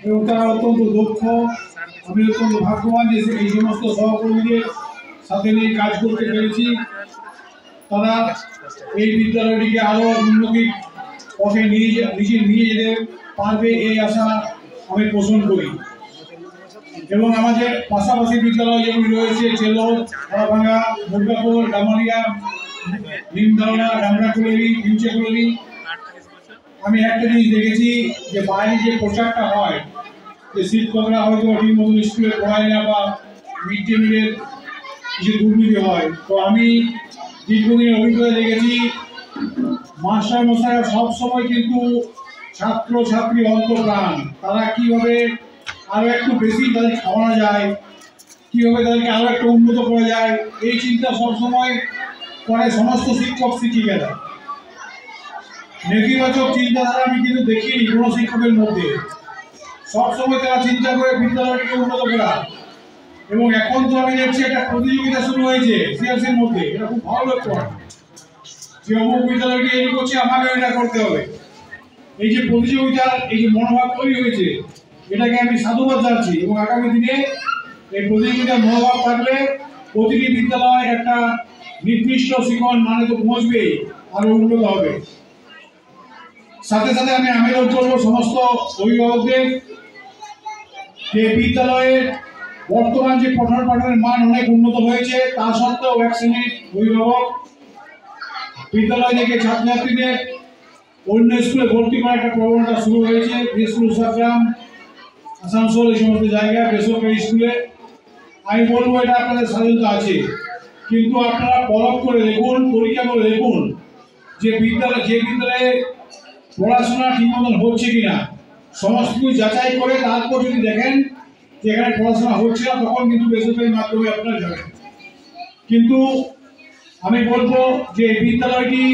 এবং তারা অত্যন্ত দক্ষ। আমি অত্যন্ত ভাগ্যবান যে এই সমস্ত সহকর্মীদের সাথে নিয়ে কাজ করতে পেরেছি। তারা এই বিদ্যালয়টিকে আরো উন্নতির পথে নিয়ে যেতে পারবে এই আশা আমি পোষণ করি। এবং আমাদের পাশাপাশি বিদ্যালয় যেগুলি রয়েছে চেলোর, খড়াভাঙ্গা, দুর্গাপুর, ডামারিয়া, নিমদাওড়া, ডামরাকুলেরি, নিমচেকুলেরি, আমি একটা জিনিস দেখেছি যে বাইরে যে প্রচারটা হয় যে শিক্ষকরা হয়তো ঠিক মতন স্কুলে পড়ায় না বা মিড ডে মিলের কিছু দুর্নীতি হয়, তো আমি দীর্ঘদিনের অভিজ্ঞতা দেখেছি মাস্টার মশাইরা সবসময় কিন্তু ছাত্র ছাত্রী অন্তপ্রাণ। তারা কীভাবে আরও একটু বেশি তাদের খাওয়ানো যায়, কীভাবে তাদেরকে আরও একটু উন্নত করা যায়, এই চিন্তা সবসময় করে সমস্ত শিক্ষক শিক্ষিকারা। নেতিবাচক চিন্তাধারা আমি কিন্তু দেখিনি কোনো শিক্ষকের মধ্যে। সবসময় তারা চিন্তা করে বিদ্যালয়টিকে উন্নত করা। এবং এখন তো আমি দেখছি একটা প্রতিযোগিতা শুরু হয়েছে সিআরসির মধ্যে, এটা খুব ভালো লক্ষণ যে অমুক বিদ্যালয়টি এই করছে, আমাকে এটা করতে হবে। এই যে প্রতিযোগিতার এই যে মনোভাব তৈরি হয়েছে, এটাকে আমি সাধুবাদ জানাচ্ছি। এবং আগামী দিনে এই প্রতিযোগিতার মনোভাব থাকলে প্রতিটি বিদ্যালয় একটা নির্দিষ্ট শিখন মানে তো পৌঁছবে, আরো উন্নত হবে। সাথে সাথে আমি আবেদন করবো সমস্ত অভিভাবকদের যে বিদ্যালয়ের বর্তমান যে পঠন পাঠনের মান অনেক উন্নত হয়েছে, তা সত্ত্বেও এক শ্রেণীর অভিভাবক বিদ্যালয় থেকে ছাত্রছাত্রীদের অন্য স্কুলে ভর্তি করার একটা প্রবণতা শুরু হয়েছে। স্কুল সাগ্রাম, আসানসোল, এই সমস্ত জায়গায় বেসরকারি স্কুলে। আমি বলবো এটা আপনাদের স্বাধীনতা আছে, কিন্তু আপনারা পরখ করে দেখুন, পরীক্ষা করে দেখুন যে বিদ্যালয়ে পড়াশোনা ঠিক মতন হচ্ছে কিনা। সমস্ত কিছু যাচাই করে তারপর যদি দেখেন যে এখানে পড়াশোনা হচ্ছে না, তখন কিন্তু বেসরকারি মাধ্যমে আপনারা যাবেন। কিন্তু আমি বলবো যে বিদ্যালয়টি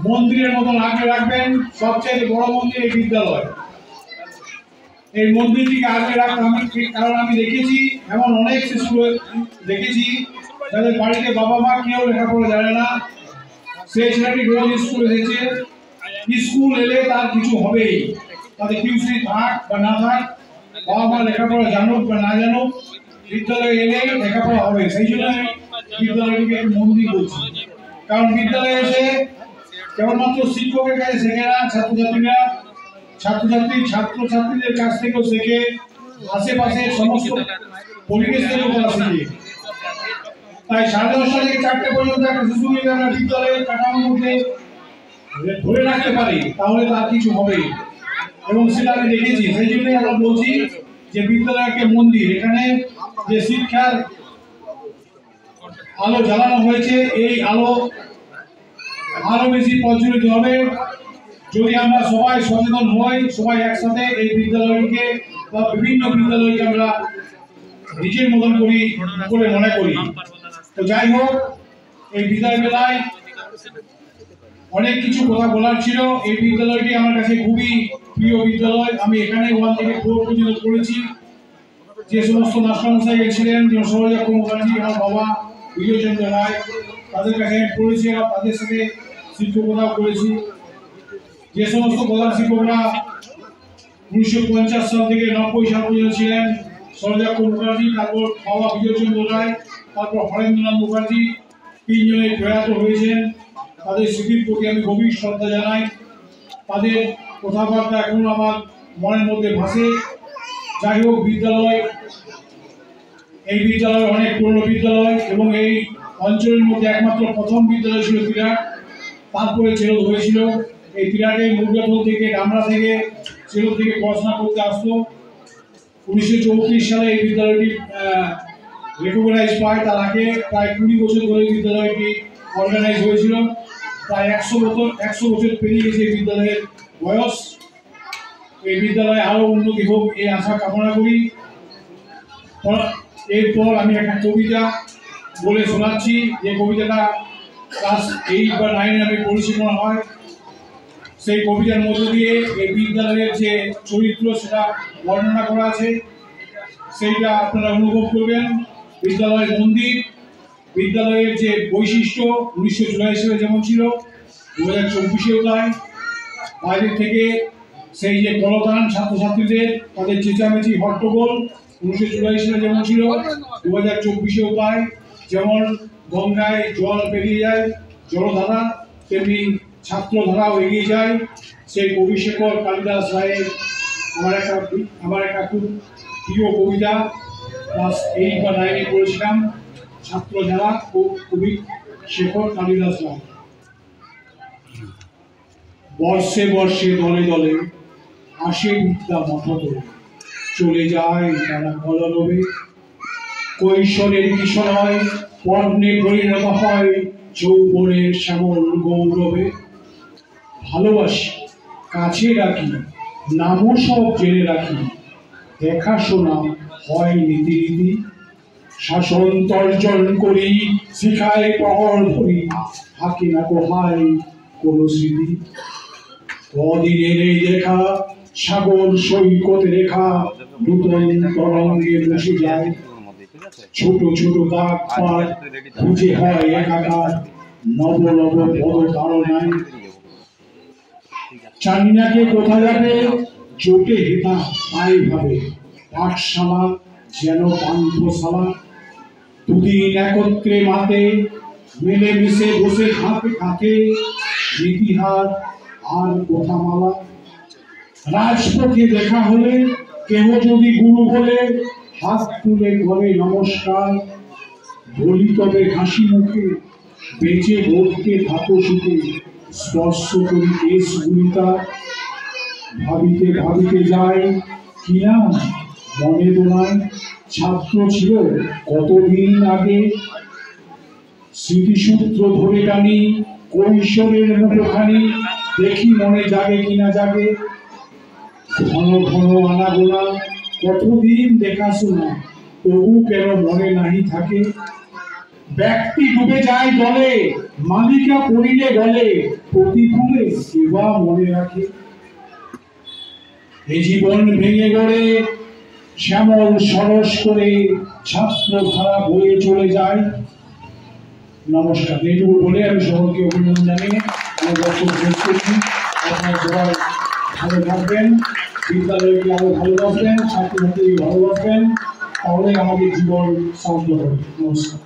মন্দিরের মতন আগে রাখবেন। সবচেয়ে বড় মন্দির এই বিদ্যালয়, এই মন্দিরটিকে আগে রাখতে আমি, কারণ আমি দেখেছি এমন অনেক শিশু দেখেছি যাদের বাড়িতে বাবা মা কেউ লেখাপড়া জানে না, সেই ছেলেটি রোজ স্কুল এসেছে, স্কুল এলে তার কিছু হবেই, তাদের টিউশন থাক বা না থাক, বাবা মা লেখাপড়া জানুক বা না জানুক, বিদ্যালয়ে এলে লেখাপড়া হবে। সেই জন্য আমি বিদ্যালয়টিকে একটু মন্দির বলছি। কারণ বিদ্যালয়ে এসে কেবলমাত্র শিক্ষকের কাছে শেখে না, ছাত্রছাত্রীদের কাছ থেকেও শেখে, আশেপাশে সমস্ত পরিবেশ থেকেও তারা শেখে। তাই 10:30 থেকে 4টে পর্যন্ত একটা শিশুকে আমরা বিদ্যালয়ের কাঠামোর মধ্যে ধরে রাখতে পারি, তাহলে তার কিছু হবে। এবং সেটা আমি দেখেছি। সেই জন্যই আমরা বলছি যে বিদ্যালয় একটা মন্দির। এখানে যে শিক্ষার আলো জ্বালানো হয়েছে, এই আলো আরো বেশি প্রজ্বলিত হবে যদি আমরা সবাই সচেতন হই, সবাই একসাথে এই বিদ্যালয়কে বা বিভিন্ন বিদ্যালয়কে আমরা নিজের মতন করি বলে মনে করি। তো যাই হোক, এই বিদ্যালয় মেলায় অনেক কিছু কথা বলার ছিল। এই বিদ্যালয়টি আমার কাছে খুবই প্রিয় বিদ্যালয়। আমি এখানে 1 থেকে 4 পর্যন্ত পড়েছি। যে সমস্ত মাস্টারমশাই ছিলেন, যেমন সৌরজাক্ষ মুখার্জি, আমার বাবা বিজয়চন্দ্র রায়, তাদের কাছে আমি পড়েছি এবং তাদের সাথে শিক্ষকতাও করেছি। যে সমস্ত প্রধান শিক্ষকরা 1950 সাল থেকে 90 সাল পর্যন্ত ছিলেন, সৌরজাক্ষ মুখার্জি, তারপর বাবা বিজয়চন্দ্র রায়, তারপর হরেন্দ্রনাথ মুখার্জি, 3 জনের প্রয়াত হয়েছেন। তাদের স্মৃতির প্রতি আমি গভীর শ্রদ্ধা জানাই। তাদের কথাবার্তা এখন আমার মনের মধ্যে ভাসে। যাই হোক, এই বিদ্যালয় অনেক পুরনো বিদ্যালয় এবং এই অঞ্চলের মধ্যে একমাত্র প্রথম বিদ্যালয় ছিল তিরাট, তারপরে চেরোদ হয়েছিল। এই তিরাটে মুরগাথল থেকে, ডামরা থেকে, চেরোদ থেকে পড়াশোনা করতে আসতো। 1934 সালে এই বিদ্যালয়টি রেকগনাইজ পায়। তার আগে প্রায় 20 বছর ধরে বিদ্যালয়টি অর্গানাইজ হয়েছিল। প্রায় 100 বছর পেরিয়ে গেছে এই বিদ্যালয়ের বয়স। এই বিদ্যালয়ে আরো উন্নতি হোক এই আশা কামনা করি। এরপর আমি একটা কবিতা বলে শোনাচ্ছি, যে কবিতাটা ক্লাস 8 বা 9 আমি পড়েছি মনে হয়। সেই কবিতার মধ্য দিয়ে এই বিদ্যালয়ের যে চরিত্র সেটা বর্ণনা করা আছে, সেইটা আপনারা অনুভব করবেন। বিদ্যালয়ের মন্দির, বিদ্যালয়ের যে বৈশিষ্ট্য 1984 সালে যেমন ছিল, 2024-এও তাই। বাইরে থেকে সেই যে কলতান ছাত্রছাত্রীদের তাদের চেঁচামেচি হট্টগোল 1984 সালে যেমন ছিল 2024-এও পায়। যেমন গঙ্গায় জল পেরিয়ে যায় জলধারা, তেমনি ছাত্রধারাও এগিয়ে যায়। সেই কবিশেখর কালিদাস রায়ের আমার একটা খুব প্রিয় কবিতা, ক্লাস 8 বা 9-এ পড়েছিলাম, ছাত্রধারা ও কবি শেখর কালিদাস রায়। বর্ষে বর্ষে দলে দলে আসে বিদ্যা মঠতে, চলে যায় তারা কলরবে। কৈশোরের কিশোরয় পর্ণে পরিণত হয় যৌবনের শ্যামল গৌরবে। ভালোবাসি কাছে রাখি, নামও সব জেনে রাখি, দেখাশোনা হয় নীতিরীতি। শাসন তর্জন করি, শিখায় প্রহর ধরি, হাকি না কোহায় কোন স্মৃতি। কদিনের এই দেখা সাগর সৈকত রেখা, নূতন তরঙ্গে বসে যায়। ছোট ছোট দাগ পাট বুঝে হয় একাকার, নব নব পদ তাড়নায়। চান্নাকে কোথা যাবে চোটে হেতা তাই ভাবে, পাঠশালা যেন পান্থশালা। দুদিন একত্রে মাতে মিলে মিশে বসে খাতে খাতে, ইতিহাস আর কথামালা। রাজপথে দেখা হলে কেহ যদি গুরু বলে, হাত তুলে করে নমস্কার। বলি তবে হাসি মুখে, বেঁচে ভোটকে থাকো সুখে, স্পর্শ করি কেশ গুলিতা। ভাবিতে ভাবিতে যায় কিনা মনে দোলায়, ছাত্র ছিল কতদিন আগে। স্মৃতিসূত্র ধরে টানি কৈশোরের মুখখানি, দেখি মনে জাগে কিনা জাগে। ঘন ঘন আনাগোনা কতদিন দেখাশোনা, তবু কেন মনে নাহি থাকে। ব্যক্তি ডুবে যায় জলে, মালিকা পড়িলে গলে, প্রতিকূলে কেবা মনে রাখে। এ জীবন ভেঙে গড়ে শ্যামল সরস করে, ছাত্র ধারা বয়ে চলে যায়। নমস্কার। এইটুকু বলে আমি সকলকে অভিনন্দন জানিয়ে আমার বক্তব্য শেষ করছি। আপনারা সবাই ভালো থাকবেন, বিদ্যালয়কে আরো ভালোবাসবেন, ছাত্রছাত্রীকে ভালোবাসবেন, তাহলে আমাদের জীবন সার্থক হবে। নমস্কার।